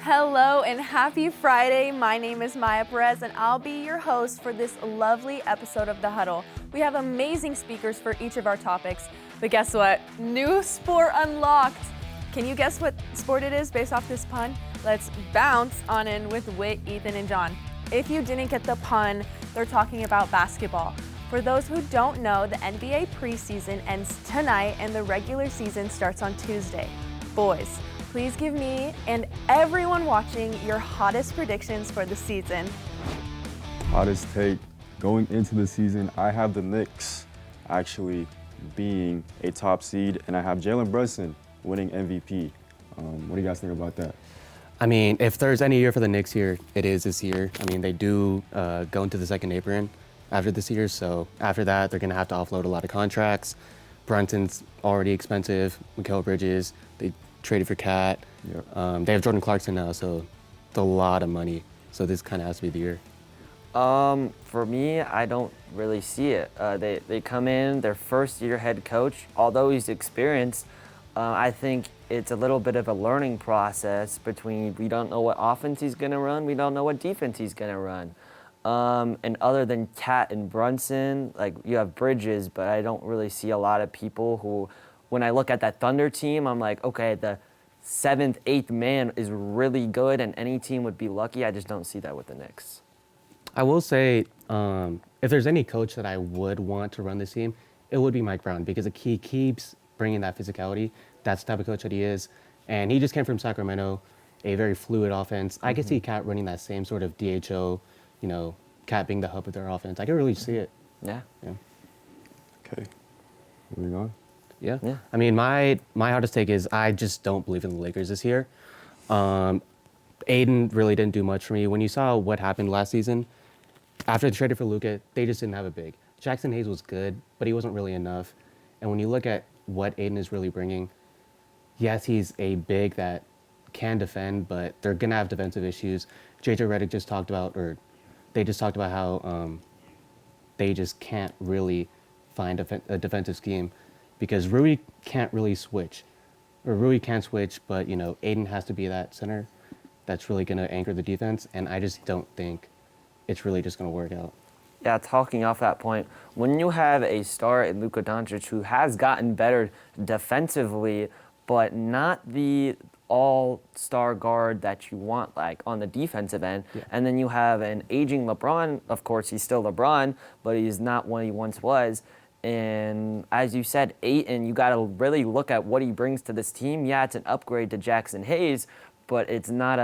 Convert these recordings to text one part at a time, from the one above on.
Hello and happy Friday. My name is Maya Perez and I'll be your host for this lovely episode of The Huddle. We have amazing speakers for each of our topics, but guess what? New sport unlocked. Can you guess what sport it is based off this pun? Let's bounce on in with Whit, Ethan, and John. If you didn't get the pun, they're talking about basketball. For those who don't know, the NBA preseason ends tonight and the regular season starts on Tuesday. Boys, please give me and everyone watching your hottest predictions for the season. Hottest take going into the season, I have the Knicks actually being a top seed, and I have Jalen Brunson winning MVP. What do you guys think about that? I mean, if there's any year for the Knicks here, it is this year. I mean, they do go into the second apron after this year, so after that, they're going to have to offload a lot of contracts. Brunson's already expensive. Mikal Bridges, they traded for Cat. Yep. They have Jordan Clarkson now, so it's a lot of money. So this kind of has to be the year. For me, I don't really see it. They come in, their first year head coach, although he's experienced, I think it's a little bit of a learning process between we don't know what offense he's going to run, we don't know what defense he's going to run. And other than Cat and Brunson, like you have Bridges, but I don't really see a lot of people who, when I look at that Thunder team, I'm like, okay, the 7th, 8th man is really good and any team would be lucky. I just don't see that with the Knicks. I will say, if there's any coach that I would want to run this team, it would be Mike Brown, because he keeps bringing that physicality. That's the type of coach that he is. And he just came from Sacramento, a very fluid offense. I could see Cat running that same sort of DHO, Cat being the hub of their offense. I can really see it. Yeah. Okay, moving on. Yeah. I mean, my hottest take is I just don't believe in the Lakers this year. Aiden really didn't do much for me. When you saw what happened last season, after they traded for Luka, they just didn't have a big. Jackson Hayes was good, but he wasn't really enough. And when you look at what Aiden is really bringing, yes, he's a big that can defend, but they're going to have defensive issues. JJ Redick just talked about, or they just talked about how they just can't really find a defensive scheme because Rui can't really switch. Or Rui can switch, but, Aiden has to be that center that's really going to anchor the defense, and I just don't think it's really just going to work out. Yeah, talking off that point, when you have a star in Luka Doncic who has gotten better defensively, but not the all-star guard that you want, like on the defensive end, and then you have an aging LeBron. Of course, he's still LeBron, but he's not what he once was. And as you said, Ayton, you got to really look at what he brings to this team. Yeah, it's an upgrade to Jackson Hayes, but it's not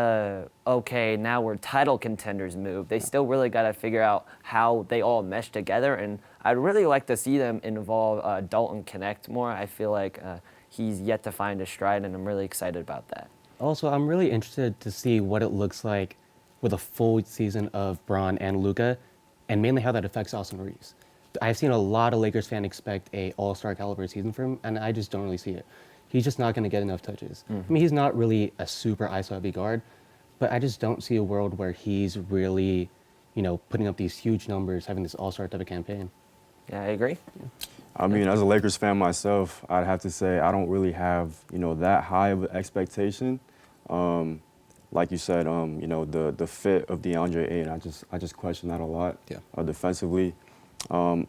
okay, now we're title contenders move. They still really got to figure out how they all mesh together, and I'd really like to see them involve Dalton Connect more. I feel like he's yet to find a stride, and I'm really excited about that. Also, I'm really interested to see what it looks like with a full season of Bron and Luka, and mainly how that affects Austin Reeves. I've seen a lot of Lakers fans expect a all-star caliber season from him, and I just don't really see it. He's just not going to get enough touches. I mean, he's not really a super ISO-heavy guard, but I just don't see a world where he's really, putting up these huge numbers, having this all-star type of campaign. Yeah, I agree. I mean, as a Lakers fan myself, I'd have to say I don't really have, that high of an expectation. Like you said, the fit of DeAndre Ayton, I just question that a lot. Defensively. I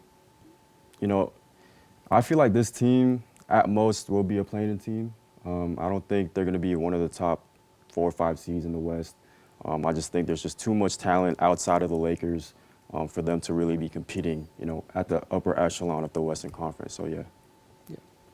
feel like this team, at most, will be a play-in team. I don't think they're going to be one of the top 4 or 5 seeds in the West. I just think there's just too much talent outside of the Lakers for them to really be competing, at the upper echelon of the Western Conference. So, yeah.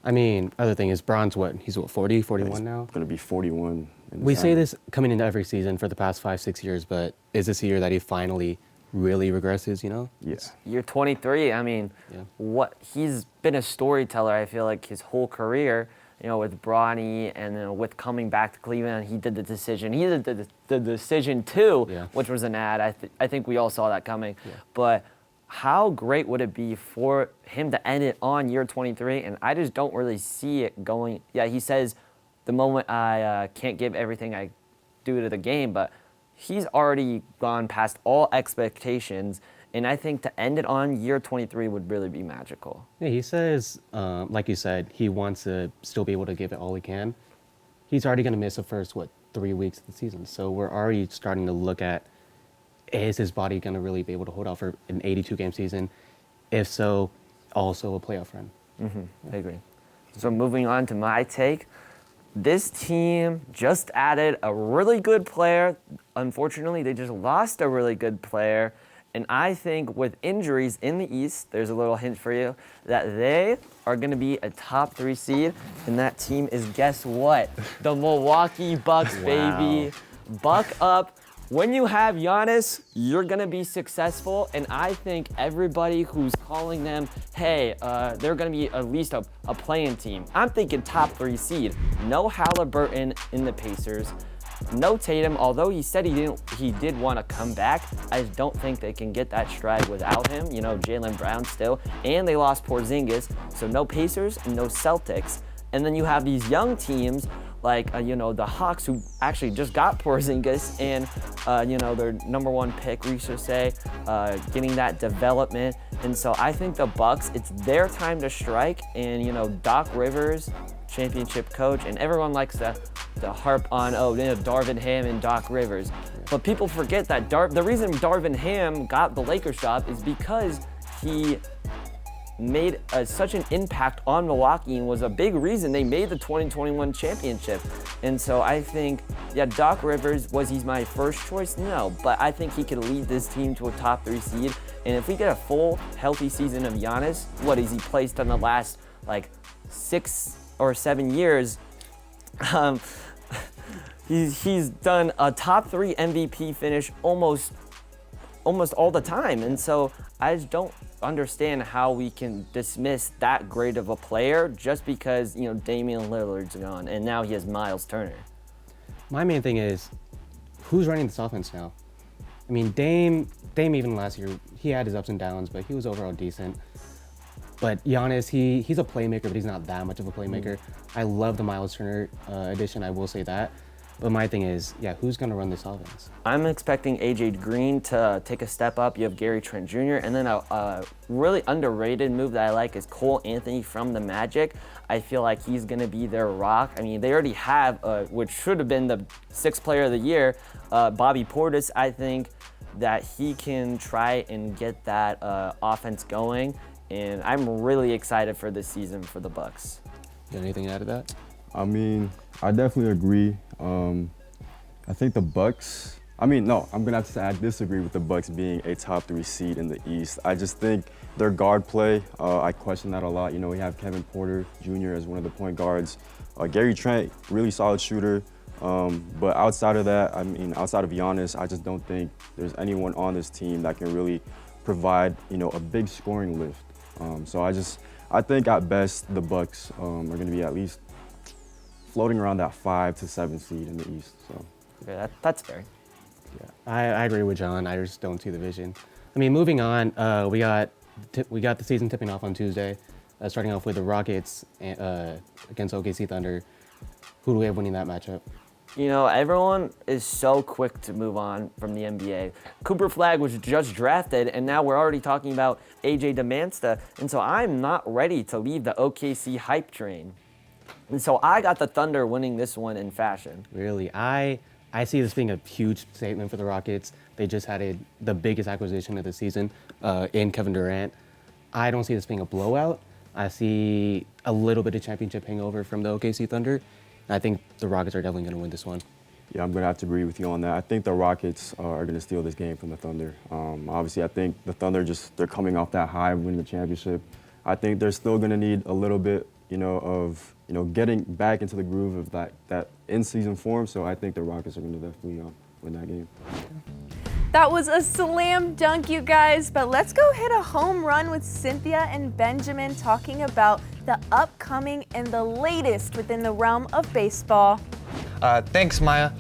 I mean, other thing is Bron's he's 40, 41 now? Going to be 41. We say this coming into every season for the past 5-6 years, but is this a year that he finally really regresses, Yes. You're 23. I mean, what he's been a storyteller, I feel like, his whole career, with Bronny and then with coming back to Cleveland, he did the decision. He did the decision too, which was an ad. I think we all saw that coming. But how great would it be for him to end it on year 23? And I just don't really see it going. Yeah, he says the moment I can't give everything I do to the game, but he's already gone past all expectations, and I think to end it on year 23 would really be magical. Yeah, he says, like you said, he wants to still be able to give it all he can. He's already going to miss the first, 3 weeks of the season. So we're already starting to look at, is his body going to really be able to hold out for an 82-game season? If so, also a playoff run. I agree. So moving on to my take, this team just added a really good player. Unfortunately, they just lost a really good player. And I think with injuries in the East, there's a little hint for you, that they are going to be a top 3 seed. And that team is, guess what? The Milwaukee Bucks, baby. Buck up. When you have Giannis, you're going to be successful. And I think everybody who's calling them, hey, they're going to be at least a play-in team. I'm thinking top 3 seed. No Halliburton in the Pacers. No Tatum, although he said he did want to come back. I just don't think they can get that stride without him. You know, Jaylen Brown still. And they lost Porzingis. So no Pacers and no Celtics. And then you have these young teams like, the Hawks, who actually just got Porzingis, and, their number 1 pick, we should say, getting that development. And so I think the Bucks, it's their time to strike. And, Doc Rivers, championship coach, and everyone likes to harp on, Darvin Ham and Doc Rivers. But people forget that the reason Darvin Ham got the Lakers job is because he made such an impact on Milwaukee and was a big reason they made the 2021 championship. And so I think, Doc Rivers, was he my first choice? No, but I think he could lead this team to a top 3 seed. And if we get a full, healthy season of Giannis, what is he placed on the last, 6 or 7 years? He's done a top 3 MVP finish almost all the time. And so I just don't understand how we can dismiss that great of a player just because, Damian Lillard's gone and now he has Miles Turner. My main thing is, who's running this offense now? I mean, Dame even last year, he had his ups and downs, but he was overall decent. But Giannis, he's a playmaker, but he's not that much of a playmaker. I love the Miles Turner addition, I will say that. But my thing is, who's going to run this offense? I'm expecting AJ Green to take a step up. You have Gary Trent Jr. And then a really underrated move that I like is Cole Anthony from the Magic. I feel like he's going to be their rock. I mean, they already have, which should have been the 6th player of the year, Bobby Portis. I think that he can try and get that offense going. And I'm really excited for this season for the Bucks. You got anything to add to that? I mean, I definitely agree. I think the Bucks, I'm gonna have to say I disagree with the Bucks being a top 3 seed in the East. I just think their guard play, I question that a lot. We have Kevin Porter Jr. as one of the point guards. Gary Trent, really solid shooter. But outside of that, outside of Giannis, I just don't think there's anyone on this team that can really provide, a big scoring lift. So I think at best the Bucks are gonna be at least floating around that 5 to 7 seed in the East. So Okay, that's fair. Yeah, I agree with John. I just don't see the vision. I mean, moving on, we got the season tipping off on Tuesday, starting off with the Rockets against OKC Thunder. Who do we have winning that matchup? Everyone is so quick to move on from the NBA. Cooper Flagg was just drafted, and now we're already talking about AJ DeMansta. And so I'm not ready to leave the OKC hype train. And so I got the Thunder winning this one in fashion. Really, I see this being a huge statement for the Rockets. They just had the biggest acquisition of the season in Kevin Durant. I don't see this being a blowout. I see a little bit of championship hangover from the OKC Thunder. I think the Rockets are definitely going to win this one. Yeah, I'm going to have to agree with you on that. I think the Rockets are going to steal this game from the Thunder. Obviously, I think the Thunder they're coming off that high of winning the championship. I think they're still going to need a little bit, of getting back into the groove of that in-season form. So I think the Rockets are going to definitely win that game. That was a slam dunk, you guys, but let's go hit a home run with Cynthia and Benjamin talking about the upcoming and the latest within the realm of baseball. Thanks, Maya.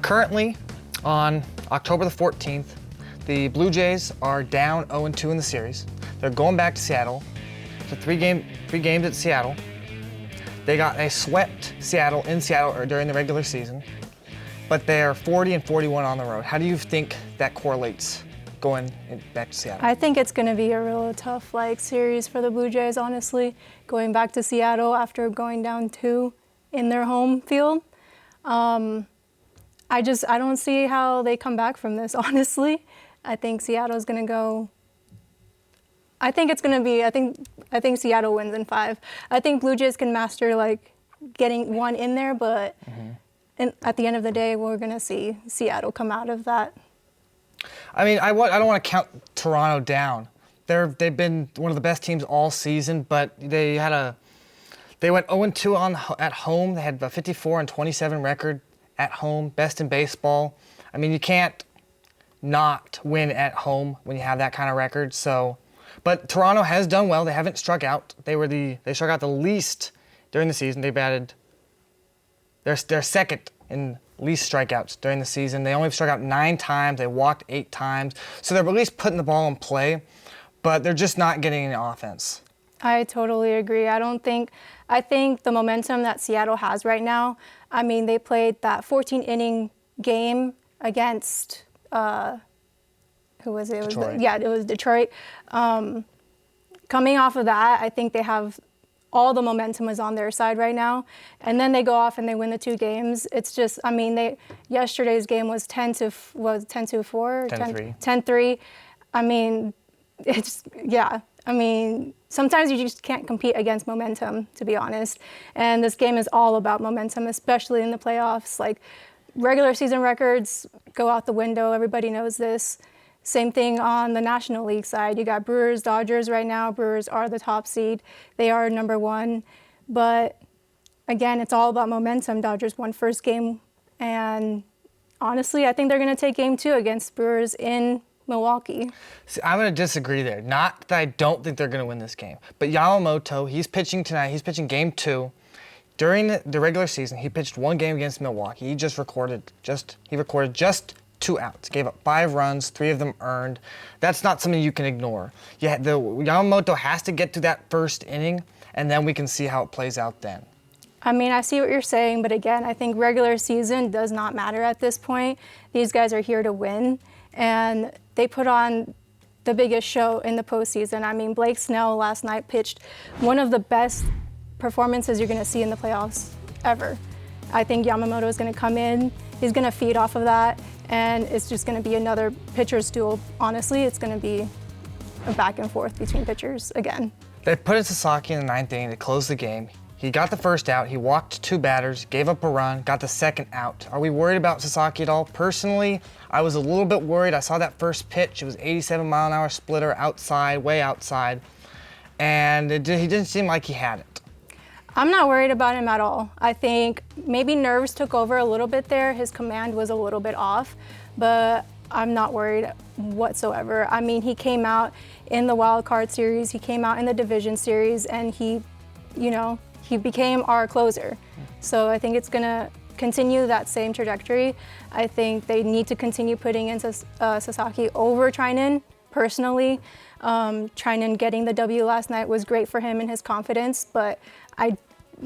Currently, on October the 14th, the Blue Jays are down 0-2 in the series. They're going back to Seattle. So three games at Seattle. They swept Seattle in Seattle during the regular season, but they're 40-41 on the road. How do you think that correlates going back to Seattle? I think it's going to be a real tough series for the Blue Jays, honestly, going back to Seattle after going down 2 in their home field. I don't see how they come back from this, honestly. I think Seattle's going to go. I think Seattle wins in 5. I think Blue Jays can master like getting one in there, but at the end of the day, we're going to see Seattle come out of that. I mean, I don't want to count Toronto down. They've been one of the best teams all season, but they went 0-2 at home. They had a 54-27 record at home, best in baseball. I mean, you can't not win at home when you have that kind of record. So, but Toronto has done well. They haven't struck out. They struck out the least during the season. They batted. They're second in least strikeouts during the season. They only struck out 9 times. They walked 8 times. So they're at least putting the ball in play, but they're just not getting any offense. I totally agree. I think the momentum that Seattle has right now, I mean, they played that 14-inning game against, who was it? Detroit. It was Detroit. Coming off of that, I think they have all the momentum is on their side right now. And then they go off and they win the 2 games. It's just, I mean, yesterday's game was 10-4? 10-3. 10-3. I mean, I mean, sometimes you just can't compete against momentum, to be honest. And this game is all about momentum, especially in the playoffs. Like, regular season records go out the window. Everybody knows this. Same thing on the National League side. You got Brewers, Dodgers right now. Brewers are the top seed. They are number 1. But, again, it's all about momentum. Dodgers won first game. And, honestly, I think they're going to take game 2 against Brewers in Milwaukee. See, I'm going to disagree there. Not that I don't think they're going to win this game, but Yamamoto, he's pitching tonight. He's pitching game 2. During the regular season, he pitched 1 game against Milwaukee. He recorded just 2 outs. Gave up 5 runs, 3 of them earned. That's not something you can ignore. Yeah, Yamamoto has to get to that first inning, and then we can see how it plays out then. I mean, I see what you're saying, but again, I think regular season does not matter at this point. These guys are here to win, and they put on the biggest show in the postseason. I mean, Blake Snell last night pitched one of the best performances you're going to see in the playoffs ever. I think Yamamoto is going to come in. He's going to feed off of that, and it's just going to be another pitcher's duel. Honestly, it's going to be a back and forth between pitchers again. They put in Sasaki in the 9th inning to close the game. He got the first out. He walked 2 batters, gave up a run, got the second out. Are we worried about Sasaki at all? Personally, I was a little bit worried. I saw that first pitch. It was 87-mile-an-hour splitter outside, way outside, and he didn't seem like he had it. I'm not worried about him at all. I think maybe nerves took over a little bit there. His command was a little bit off, but I'm not worried whatsoever. I mean, he came out in the wild card series, he came out in the division series, and he became our closer. So I think it's gonna continue that same trajectory. I think they need to continue putting in Sasaki over Treinen, personally. Treinen getting the W last night was great for him and his confidence, but I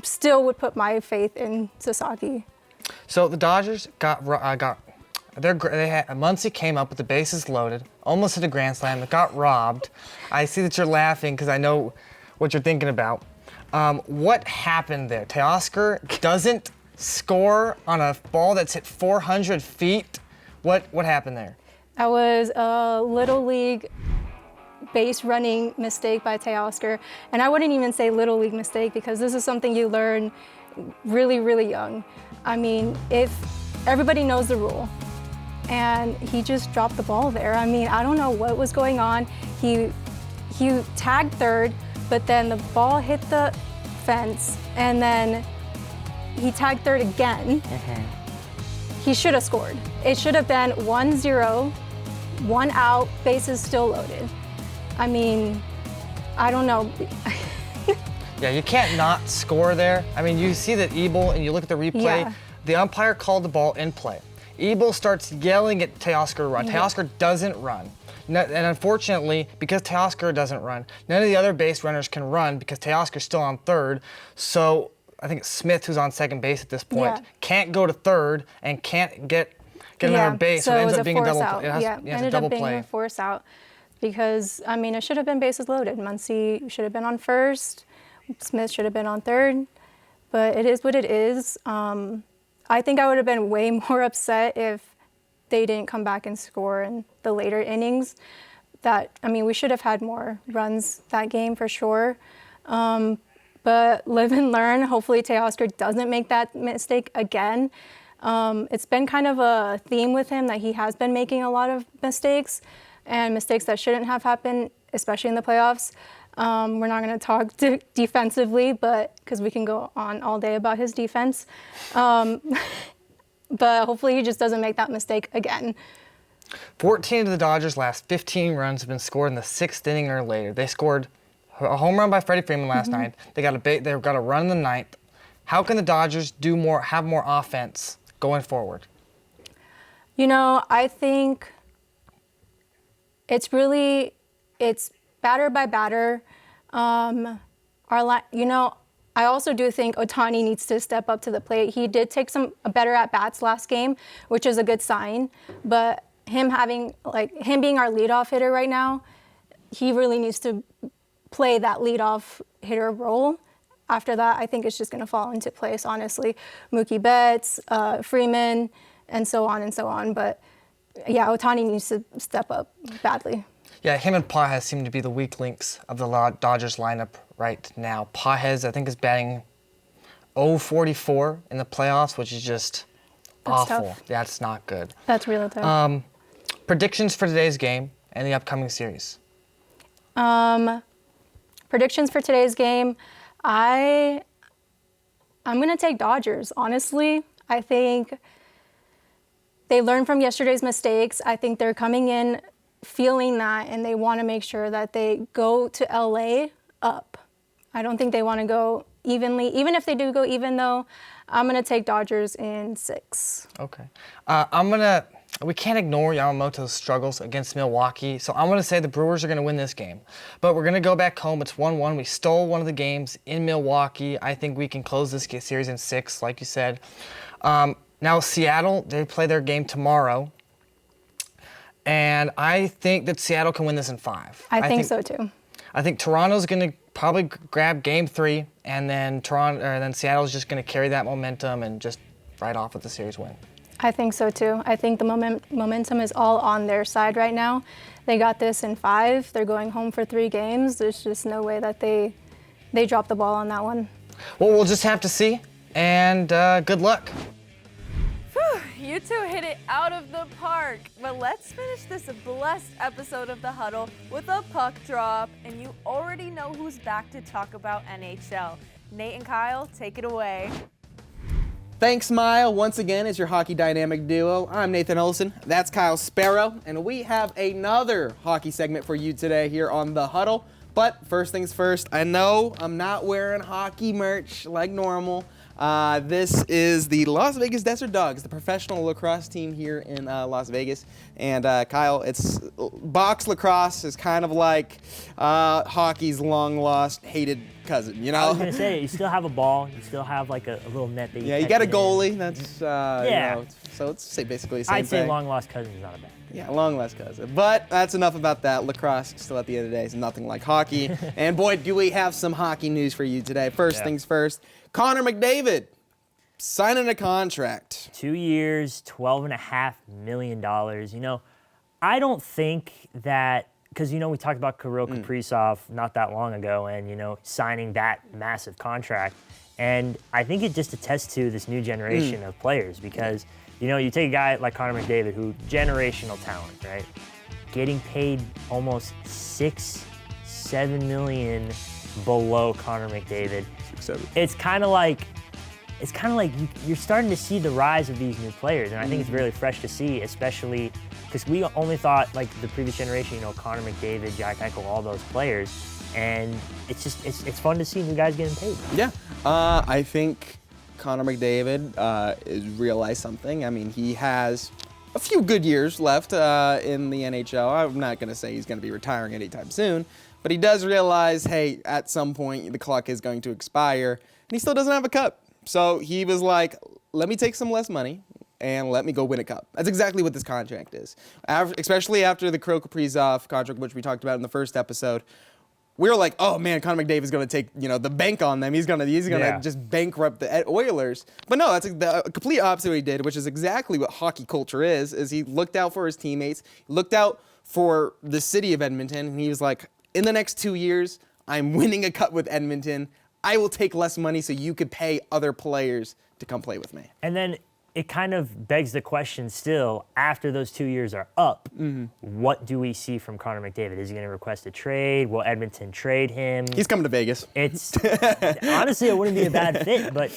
still would put my faith in Sasaki. So the Dodgers Muncy came up with the bases loaded, almost hit a grand slam, got robbed. I see that you're laughing because I know what you're thinking about. What happened there? Teoscar doesn't score on a ball that's hit 400 feet. What happened there? That was a Little League base running mistake by Teoscar. And I wouldn't even say Little League mistake because this is something you learn really, really young. I mean, if everybody knows the rule, and he just dropped the ball there. I mean, I don't know what was going on. He tagged third, but then the ball hit the fence, and then he tagged third again. He should have scored. It should have been 1-0, 1 out, bases still loaded. I mean, I don't know. Yeah, you can't not score there. I mean, you see that Ebel, and you look at the replay, Yeah. the umpire called the ball in play. Ebel starts yelling at Teoscar to run. Teoscar doesn't run. And unfortunately, because Teoscar doesn't run, none of the other base runners can run because Teoscar's still on third. So I think it's Smith, who's on second base at this point, can't go to third and can't get another base. So it it ends was up a being a force double out. play. It has, Yeah, it's a ended double up being play. a force out because, I mean, it should have been bases loaded. Muncy should have been on first. Smith should have been on third. But it is what it is. I think I would have been way more upset if they didn't come back and score in the later innings. We should have had more runs that game for sure. But live and learn. Hopefully Teoscar doesn't make that mistake again. It's been kind of a theme with him that he has been making a lot of mistakes, and mistakes that shouldn't have happened, especially in the playoffs. We're not going to talk defensively, but because we can go on all day about his defense. But hopefully he just doesn't make that mistake again. 14 of the Dodgers' last 15 runs have been scored in the 6th inning or later. They scored a home run by Freddie Freeman last night. They got a run in the 9th. How can the Dodgers have more offense going forward? I think it's batter by batter. I also do think Ohtani needs to step up to the plate. He did take some better at bats last game, which is a good sign. But him being our leadoff hitter right now, he really needs to play that leadoff hitter role. After that, I think it's just going to fall into place, honestly. Mookie Betts, Freeman, and so on and so on. But yeah, Ohtani needs to step up badly. Yeah, him and Pages seem to be the weak links of the Dodgers lineup right now. Pages, I think, is batting .044 in the playoffs, which is just awful. Tough. That's not good. That's really tough. Predictions for today's game and the upcoming series. Predictions for today's game. I'm going to take Dodgers, honestly. I think they learned from yesterday's mistakes. I think they're coming in feeling that, and they want to make sure that they go to LA up. I don't think they want to go evenly. Even if they do go even, though, I'm going to take Dodgers in 6. Okay. We can't ignore Yamamoto's struggles against Milwaukee, so I'm going to say the Brewers are going to win this game. But we're going to go back home. It's 1-1. We stole one of the games in Milwaukee. I think we can close this series in 6, like you said. Now, Seattle, they play their game tomorrow. And I think that Seattle can win this in 5. I think so, too. I think Toronto's going to probably grab Game 3, and then Seattle's just going to carry that momentum and just ride off with the series win. I think so, too. I think the momentum is all on their side right now. They got this in 5. They're going home for 3 games. There's just no way that they drop the ball on that one. Well, we'll just have to see, and good luck. You two hit it out of the park. But let's finish this blessed episode of The Huddle with a puck drop. And you already know who's back to talk about NHL. Nate and Kyle, take it away. Thanks, Maya. Once again, as your hockey dynamic duo, I'm Nathan Olson. That's Kyle Sparrow. And we have another hockey segment for you today here on The Huddle. But first things first, I know I'm not wearing hockey merch like normal. This is the Las Vegas Desert Dogs, the professional lacrosse team here in Las Vegas. And Kyle, it's box lacrosse is kind of like hockey's long-lost, hated cousin, you know? I was gonna say, you still have a ball, you still have like a little net that you you catch got a it goalie. in. That's Yeah. so it's basically the same I'd say thing. long lost cousin is not a bad thing. Yeah, long lost cousin. But that's enough about that. Lacrosse, still at the end of the day, is nothing like hockey. And boy, do we have some hockey news for you today. First things first, Connor McDavid signing a contract. 2 years, $12.5 million. I don't think that, because, we talked about Kirill Kaprizov not that long ago and, signing that massive contract. And I think it just attests to this new generation of players because, you take a guy like Connor McDavid, who generational talent, right? Getting paid almost $6-7 million below Connor McDavid. 6-7. It's kind of like you're starting to see the rise of these new players, and I think it's really fresh to see, especially because we only thought like the previous generation, Connor McDavid, Jack Eichel, all those players, and it's fun to see new guys getting paid. Yeah, I think Connor McDavid has realized something. I mean, he has a few good years left in the NHL. I'm not going to say he's going to be retiring anytime soon, but he does realize, hey, at some point the clock is going to expire, and he still doesn't have a cup. So he was like, let me take some less money and let me go win a cup. That's exactly what this contract is. Especially after the Kirill Kaprizov contract, which we talked about in the first episode. we were like, oh man, Connor McDavid's going to take the bank on them. He's gonna Yeah. just bankrupt the Oilers. But no, that's the complete opposite of what he did, which is exactly what hockey culture is he looked out for his teammates, looked out for the city of Edmonton, and he was like, in the next 2 years, I'm winning a cup with Edmonton. I will take less money so you could pay other players to come play with me. And then it kind of begs the question still, after those 2 years are up, what do we see from Connor McDavid? Is he going to request a trade? Will Edmonton trade him? He's coming to Vegas. It's honestly, it wouldn't be a bad fit, but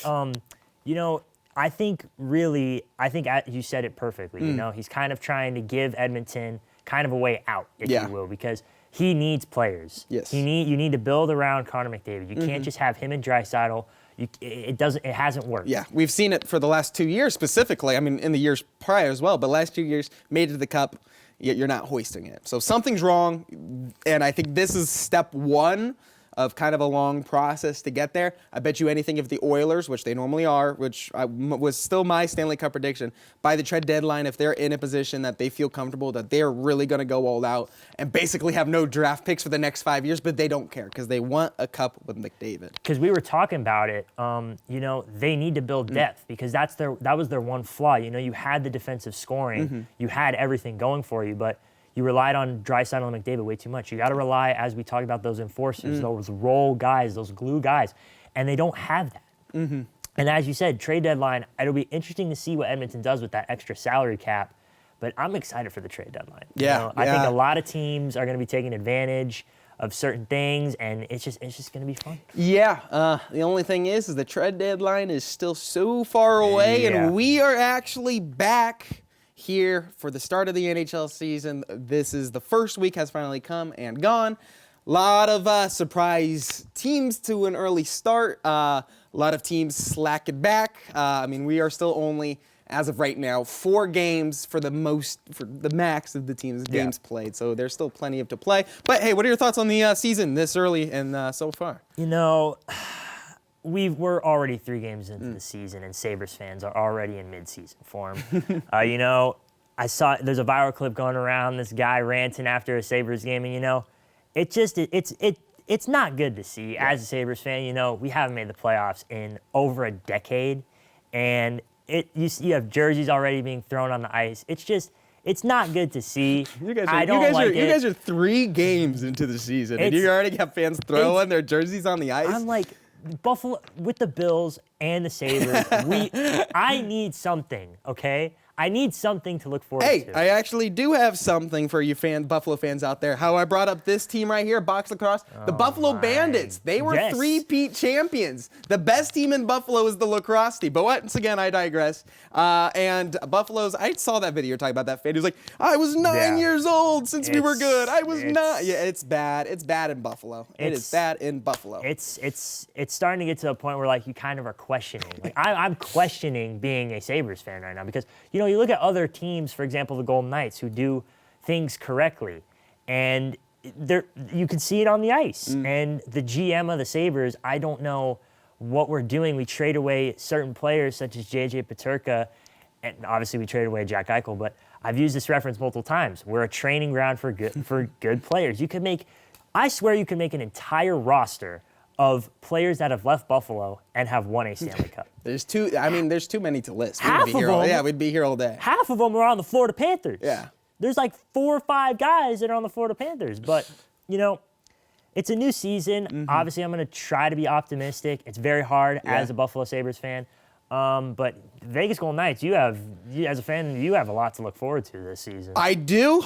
I think you said it perfectly. He's kind of trying to give Edmonton kind of a way out, if you will, because he needs players. Yes. You need to build around Connor McDavid. You can't just have him and Draisaitl. It hasn't worked. Yeah, we've seen it for the last 2 years specifically. I mean, in the years prior as well, but last 2 years made it to the cup, yet you're not hoisting it. So something's wrong, and I think this is step one of kind of a long process to get there. I bet you anything if the Oilers, which they normally are, which was still my Stanley Cup prediction, by the trade deadline, if they're in a position that they feel comfortable, that they're really going to go all out and basically have no draft picks for the next 5 years, but they don't care because they want a cup with McDavid. Because we were talking about it, they need to build depth because that was their one flaw. You had the defensive scoring, you had everything going for you, but you relied on Draisaitl and McDavid way too much. You got to rely, as we talked about, those enforcers, those role guys, those glue guys, and they don't have that. And as you said, trade deadline, it'll be interesting to see what Edmonton does with that extra salary cap, but I'm excited for the trade deadline. I think a lot of teams are going to be taking advantage of certain things, and it's just going to be fun. Yeah, the only thing is the trade deadline is still so far away, and we are actually back here for the start of the NHL season. This is the first week has finally come and gone. A lot of surprise teams to an early start. A lot of teams slacking back. We are still only, as of right now, 4 games for the max of the team's games played. So there's still plenty of to play. But hey, what are your thoughts on the season this early and so far? We're already 3 games into the season, and Sabres fans are already in mid-season form. I saw there's a viral clip going around, this guy ranting after a Sabres game, and it's not good to see. As a Sabres fan, we haven't made the playoffs in over a decade, and you have jerseys already being thrown on the ice. It's not good to see. You guys are 3 games into the season, and you already have fans throwing their jerseys on the ice. I'm like, Buffalo with the Bills and the Sabres. I need something, okay? I need something to look forward to. Hey, I actually do have something for you Buffalo fans out there. How I brought up this team right here, box lacrosse, the Buffalo Bandits. They were 3-peat champions. The best team in Buffalo is the lacrosse team. But once again, I digress. And Buffalo's, I saw that video talking about that fan who's like, I was 9 years old since we were good. I was not. Yeah, it's bad. It's bad in Buffalo. It is bad in Buffalo. It's starting to get to a point where you kind of are questioning. I'm questioning being a Sabres fan right now because you look at other teams, for example, the Golden Knights, who do things correctly, and you can see it on the ice. And the GM of the Sabres, I don't know what we're doing. We trade away certain players such as J.J. Peterka, and obviously we traded away Jack Eichel, but I've used this reference multiple times. We're a training ground for good players. I swear you could make an entire roster of players that have left Buffalo and have won a Stanley Cup. There's too many to list. We'd be here all day. Half of them are on the Florida Panthers. Yeah. There's 4 or 5 guys that are on the Florida Panthers. But, it's a new season. Obviously, I'm going to try to be optimistic. It's very hard as a Buffalo Sabres fan. But Vegas Golden Knights, as a fan, you have a lot to look forward to this season. I do.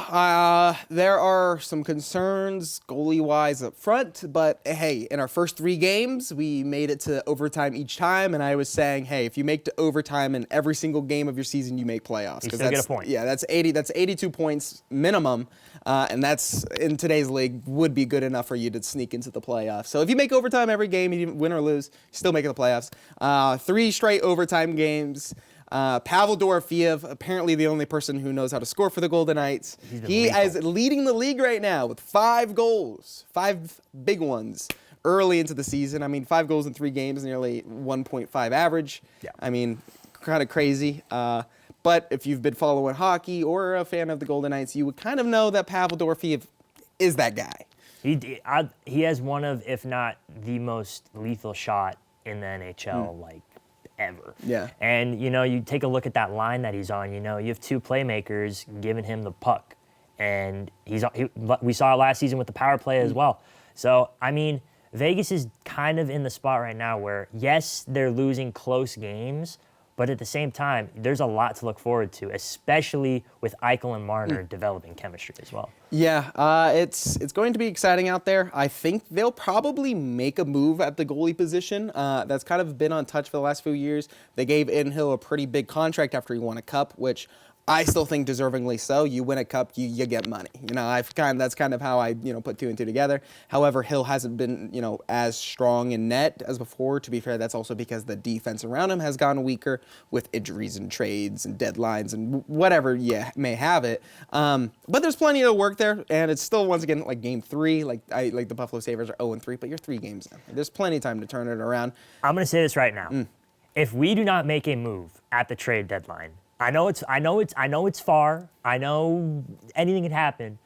There are some concerns goalie-wise up front, but hey, in our first 3 games, we made it to overtime each time, and I was saying, hey, if you make to overtime in every single game of your season, you make playoffs. You still get a point. Yeah, that's 82 points minimum, and that's, in today's league, would be good enough for you to sneak into the playoffs. So if you make overtime every game, you win or lose, still make the playoffs. 3 straight overtime games. Pavel Dorofeev, apparently the only person who knows how to score for the Golden Knights. He is leading the league right now with 5 goals, 5 big ones early into the season. 5 goals in 3 games, nearly 1.5 average. Yeah. Kind of crazy. But if you've been following hockey or a fan of the Golden Knights, you would kind of know that Pavel Dorofeev is that guy. He has one of, if not the most lethal shot in the NHL, like ever. Yeah. And you take a look at that line that he's on. You have two playmakers giving him the puck, and we saw it last season with the power play as well. So I mean, Vegas is kind of in the spot right now where yes, they're losing close games, but at the same time, there's a lot to look forward to, especially with Eichel and Marner developing chemistry as well. Yeah, it's going to be exciting out there. I think they'll probably make a move at the goalie position. That's kind of been on touch for the last few years. They gave Hill a pretty big contract after he won a cup, which I still think deservingly so. You win a cup, you get money. That's kind of how I put two and two together. However, Hill hasn't been as strong in net as before. To be fair, that's also because the defense around him has gotten weaker with injuries and trades and deadlines and whatever you may have it. But there's plenty of work there, and it's still once again like game 3. Like the Buffalo Sabres are 0-3, but you're 3 games in. There's plenty of time to turn it around. I'm gonna say this right now: if we do not make a move at the trade deadline. I know it's far. I know anything can happen.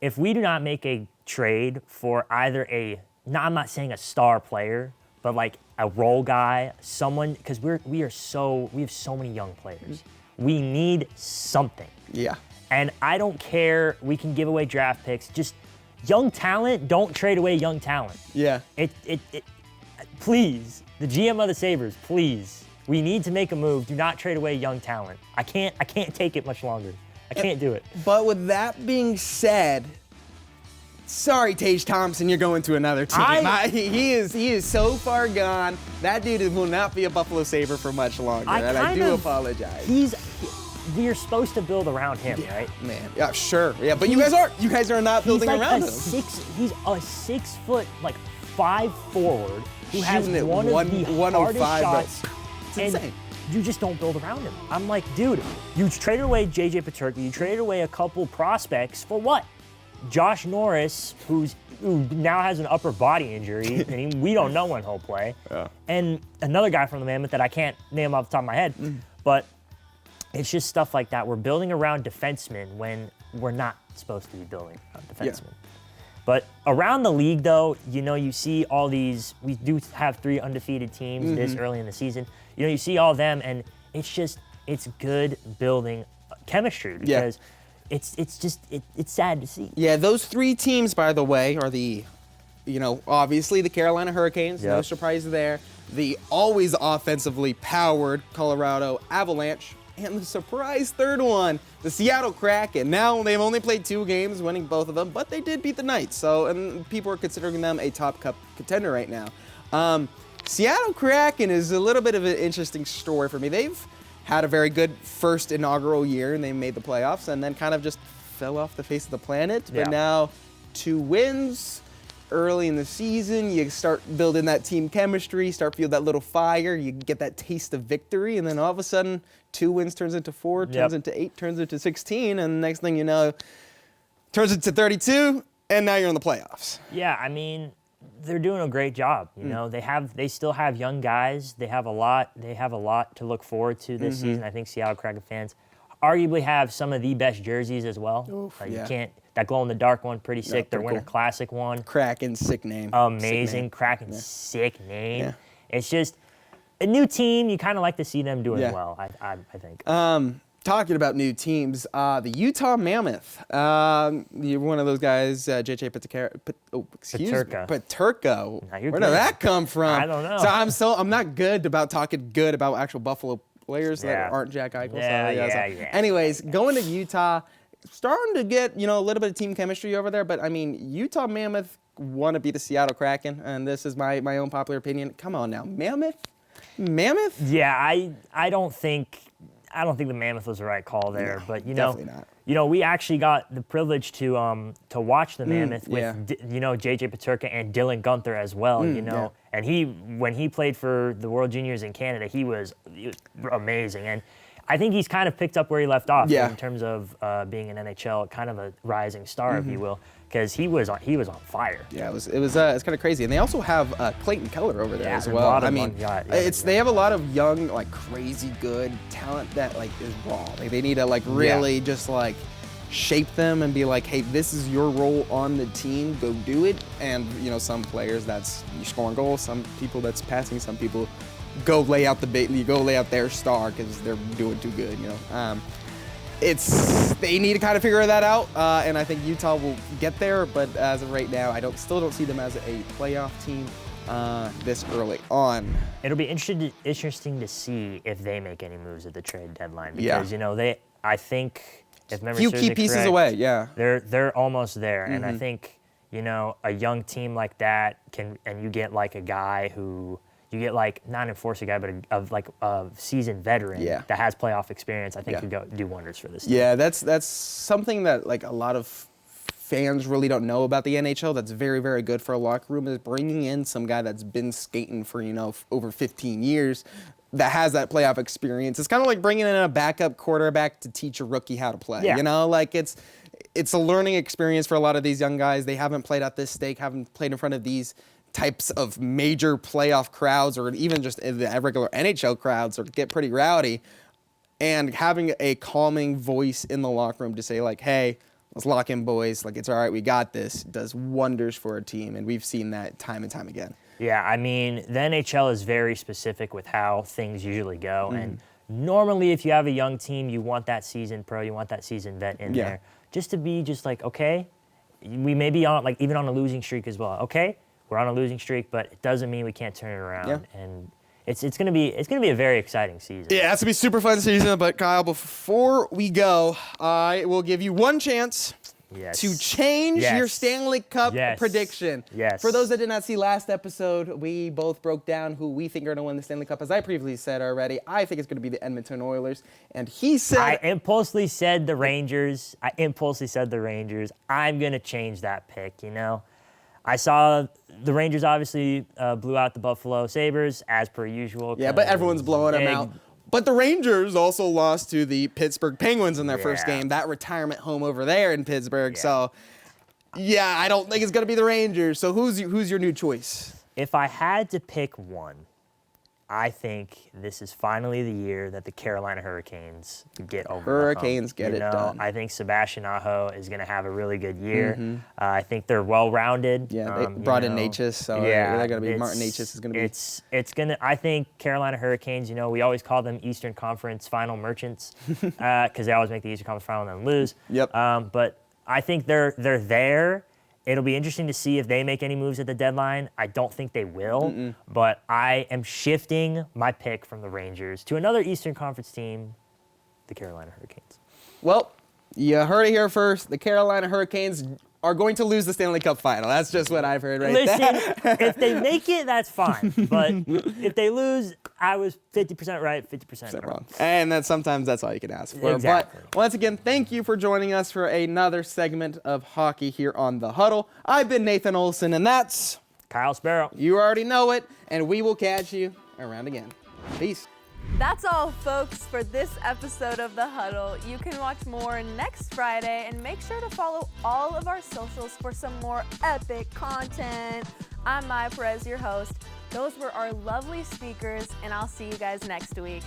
If we do not make a trade for either I'm not saying a star player, but like a role guy, someone, because we have so many young players. We need something. Yeah. And I don't care. We can give away draft picks. Just young talent. Don't trade away young talent. Yeah. Please, the GM of the Sabres, please. We need to make a move. Do not trade away young talent. I can't take it much longer. I can't do it. But with that being said, sorry, Tage Thompson, you're going to another team. He is so far gone. That dude will not be a Buffalo Sabre for much longer, and I do apologize. We are supposed to build around him, right? Man, yeah, sure. Yeah, but you guys aren't. You guys are not building around him. He's a 6 foot, 5 forward who has Shooting one of the hardest shots. It's insane. You just don't build around him. I'm like, dude, you traded away JJ Peterka, you traded away a couple prospects for what? Josh Norris, who now has an upper body injury, and we don't know when he'll play. Yeah. And another guy from the Mammoth that I can't name off the top of my head, but it's just stuff like that. We're building around defensemen when we're not supposed to be building around defensemen. Yeah. But around the league, though, you see all these. We do have 3 undefeated teams this early in the season. You see all of them, and it's good building chemistry because it's sad to see. Yeah, those 3 teams, by the way, are the, obviously the Carolina Hurricanes. Yep. No surprise there. The always offensively powered Colorado Avalanche. And the surprise third one, the Seattle Kraken. Now they've only played 2 games, winning both of them, but they did beat the Knights. And people are considering them a top cup contender right now. Seattle Kraken is a little bit of an interesting story for me. They've had a very good first inaugural year, and they made the playoffs, and then kind of just fell off the face of the planet. But now 2 wins. Early in the season, you start building that team chemistry, start feeling that little fire, you get that taste of victory, and then all of a sudden, 2 wins turns into 4, turns into 8, turns into 16, and next thing you know, turns into 32, and now you're in the playoffs. Yeah, I mean, they're doing a great job. They still have young guys. They have a lot to look forward to this season. I think Seattle Kraken fans arguably have some of the best jerseys as well. You can't. That glow-in-the-dark one, pretty sick. Their Winter Classic one. Kraken, sick name. Amazing. Kraken, sick name. Yeah. It's just a new team. You kind of like to see them doing well, I think. Talking about new teams, the Utah Mammoth. You're one of those guys, JJ Peterka. Peterka. Where did that come from? I don't know. So I'm not good about talking good about actual Buffalo players that aren't Jack Eichel. Anyways, going to Utah. Starting to get, a little bit of team chemistry over there, but I mean, Utah Mammoth want to beat the Seattle Kraken, and this is my own popular opinion. Come on now, Mammoth? Yeah, I don't think the Mammoth was the right call there, no, but definitely not. We actually got the privilege to watch the Mammoth with JJ Peterka and Dylan Gunther as well, and when he played for the World Juniors in Canada, he was amazing, and I think he's kind of picked up where he left off in terms of being an NHL, kind of a rising star, if you will, because he was on fire. Yeah, it's kind of crazy, and they also have Clayton Keller over there as well. They have a lot of young, crazy good talent that is raw. They need to really just shape them and be like, hey, this is your role on the team, go do it. And some players that's you scoring goals, some people that's passing, some people go lay out their star because they're doing too good. They need to kind of figure that out, and I think Utah will get there. But as of right now, I still don't see them as a playoff team this early on. It'll be interesting to see if they make any moves at the trade deadline because I think if memory few serves key it pieces correct, away. Yeah, they're almost there, and I think a young team like that and you get like a guy who. You get like not an enforcer guy, but a seasoned veteran that has playoff experience. I think could do wonders for this team. Yeah, that's something that like a lot of fans really don't know about the NHL. That's very, very good for a locker room is bringing in some guy that's been skating for over 15 years that has that playoff experience. It's kind of like bringing in a backup quarterback to teach a rookie how to play. Yeah. It's a learning experience for a lot of these young guys. They haven't played at this stake, haven't played in front of these types of major playoff crowds or even just the regular NHL crowds or get pretty rowdy, and having a calming voice in the locker room to say like, hey, let's lock in, boys, like it's all right, we got this, does wonders for a team, and we've seen that time and time again. Yeah, I mean, the NHL is very specific with how things usually go, and normally if you have a young team, you want that seasoned pro, you want that seasoned vet in there, just to be just like, okay, we may be on even on a losing streak as well, okay? We're on a losing streak, but it doesn't mean we can't turn it around. Yeah. And it's gonna be a very exciting season. Yeah, it's gonna be a super fun season. But Kyle, before we go, I will give you one chance to change your Stanley Cup prediction. Yes. For those that did not see last episode, we both broke down who we think are gonna win the Stanley Cup. As I previously said already, I think it's gonna be the Edmonton Oilers, and he said I impulsively said the Rangers. I'm gonna change that pick. I saw the Rangers obviously blew out the Buffalo Sabres, as per usual. Yeah, but everyone's blowing them out. But the Rangers also lost to the Pittsburgh Penguins in their first game, that retirement home over there in Pittsburgh. Yeah. So, yeah, I don't think it's going to be the Rangers. So who's your new choice? If I had to pick one, I think this is finally the year that the Carolina Hurricanes get over Hurricanes the hump. get it done. I think Sebastian Aho is going to have a really good year. I think they're well-rounded. Yeah, they brought in Natchez, so they're going to be Martin Natchez is going to be. It's going to. I think Carolina Hurricanes. We always call them Eastern Conference Final merchants because they always make the Eastern Conference Final and then lose. Yep. But I think they're there. It'll be interesting to see if they make any moves at the deadline. I don't think they will, but I am shifting my pick from the Rangers to another Eastern Conference team, the Carolina Hurricanes. Well, you heard it here first. The Carolina Hurricanes are going to lose the Stanley Cup final. That's just what I've heard Listen, there. if they make it, that's fine. But if they lose, I was 50% right, 50% wrong. And sometimes that's all you can ask for. Exactly. But once again, thank you for joining us for another segment of hockey here on The Huddle. I've been Nathan Olson, and that's Kyle Sparrow. You already know it, and we will catch you around again. Peace. That's all, folks, for this episode of The Huddle. You can watch more next Friday, and make sure to follow all of our socials for some more epic content. I'm Maya Perez, your host. Those were our lovely speakers, and I'll see you guys next week.